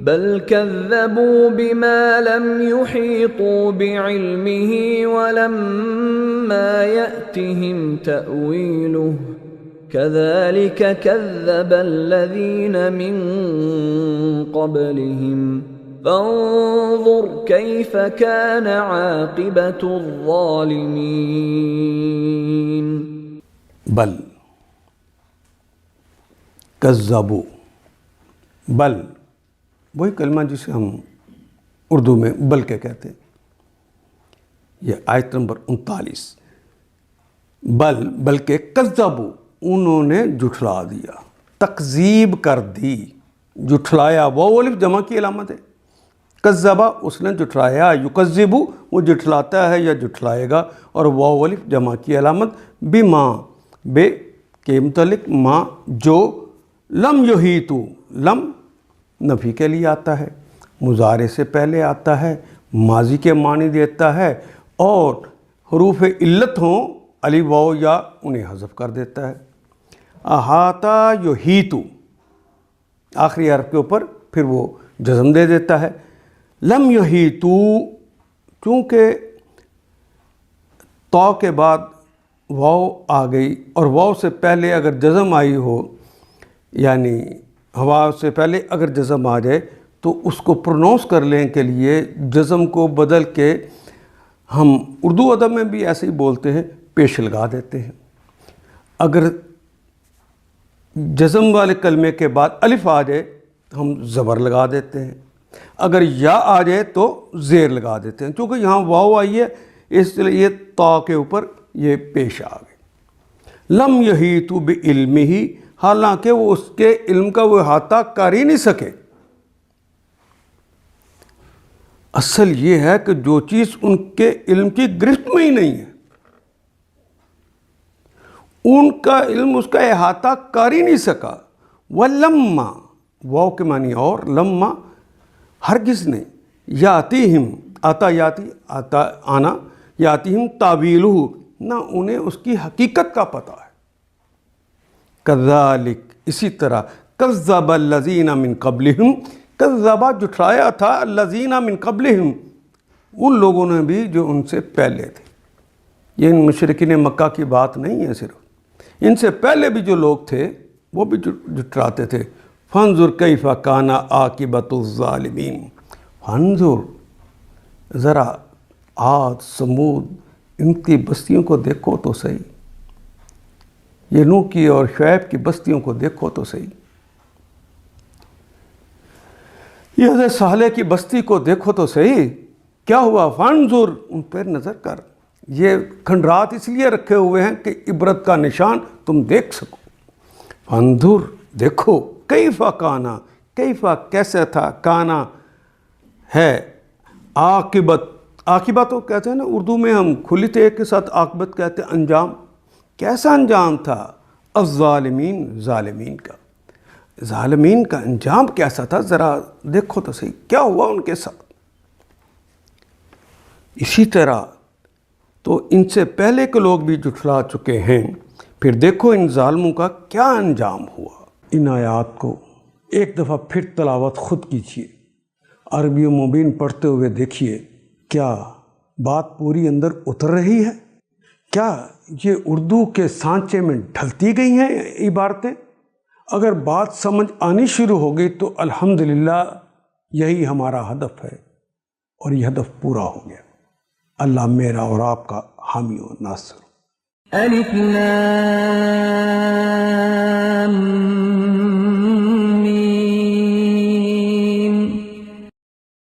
بل كذبوا بما لم يحيطوا بعلمه ولما يأتهم تأويله كذلك كذب الذين من قبلهم فانظر كيف كان عاقبة الظالمين. بل کذبوا، بل وہی کلمہ جسے ہم اردو میں بلکہ کہتے ہیں. یہ آیت نمبر 39. بلکہ کذبوا، انہوں نے جھٹلا دیا، تکذیب کر دی، جھٹلایا. واو الف جمع کی علامت ہے. کذبا اس نے جھٹلایا، یکذبو وہ جھٹلاتا ہے یا جھٹلائے گا، اور واو الف جمع کی علامت. بما بے کے متعلق، ما جو، لم یحیطو، لم نفی کے لیے آتا ہے، مضارع سے پہلے آتا ہے، ماضی کے معنی دیتا ہے، اور حروف علت ہوں الف واو یا انہیں حذف کر دیتا ہے. احاطہ یحیطو آخری حرف کے اوپر پھر وہ جزم دے دیتا ہے. لم یحیطو چونکہ تو کے بعد واو آ گئی، اور واو سے پہلے اگر جزم آئی ہو، یعنی ہوا سے پہلے اگر جزم آ جائے تو اس کو پرونونس کرنے کے لیے جزم کو بدل کے ہم اردو ادب میں بھی ایسے ہی بولتے ہیں، پیش لگا دیتے ہیں. اگر جزم والے کلمے کے بعد الف آ جائے ہم زبر لگا دیتے ہیں، اگر یا آ جائے تو زیر لگا دیتے ہیں. چونکہ یہاں واو آئی ہے اس لیے تا کے اوپر یہ پیش آ گئے. لم یحیطوا بعلمہ، حالانکہ وہ اس کے علم کا وہ احاطہ کر ہی نہیں سکے. اصل یہ ہے کہ جو چیز ان کے علم کی گرفت میں ہی نہیں ہے، ان کا علم اس کا احاطہ کر ہی نہیں سکا. وَلَمَّا واو کے معنی اور، لما ہرگز نہیں، یاتیہم آتا یاتی آتا آنا، یاتیہم تعویلہ نہ انہیں اس کی حقیقت کا پتہ ہے. کذالک اسی طرح، کذب الذین من قبلہم، کذبا جھٹلایا تھا، الذین من قبلہم ان لوگوں نے بھی جو ان سے پہلے تھے. یہ ان مشرکین مکہ کی بات نہیں ہے، صرف ان سے پہلے بھی جو لوگ تھے وہ بھی جھٹلاتے تھے. فانظر کیف کان عاقبۃ الظالمین، فانظر ذرا عاد سمود ان کی بستیوں کو دیکھو تو صحیح، یہ نوح کی اور شعیب کی بستیوں کو دیکھو تو صحیح، یہ حضرت صالح کی بستی کو دیکھو تو صحیح. کیا ہوا؟ فانظر ان پر نظر کر. یہ کھنڈرات اس لیے رکھے ہوئے ہیں کہ عبرت کا نشان تم دیکھ سکو. فانظر دیکھو، کیف کانا، کیف کیسے تھا، کانا ہے، عاقبت، عاقبت تو کہتے ہیں نا اردو میں ہم کھلی تے کے ساتھ عاقبت کہتے ہیں، انجام. کیسا انجام تھا؟ الظالمین، ظالمین کا، ظالمین کا انجام کیسا تھا، ذرا دیکھو تو صحیح کیا ہوا ان کے ساتھ. اسی طرح تو ان سے پہلے کے لوگ بھی جھٹلا چکے ہیں، پھر دیکھو ان ظالموں کا کیا انجام ہوا. ان آیات کو ایک دفعہ پھر تلاوت خود کیجیے، عربی و مبین پڑھتے ہوئے دیکھیے کیا بات پوری اندر اتر رہی ہے، کیا یہ اردو کے سانچے میں ڈھلتی گئی ہیں عبارتیں. اگر بات سمجھ آنی شروع ہو گئی تو الحمدللہ یہی ہمارا ہدف ہے، اور یہ ہدف پورا ہو گیا. اللہ میرا اور آپ کا حامی و ناصر. الف لام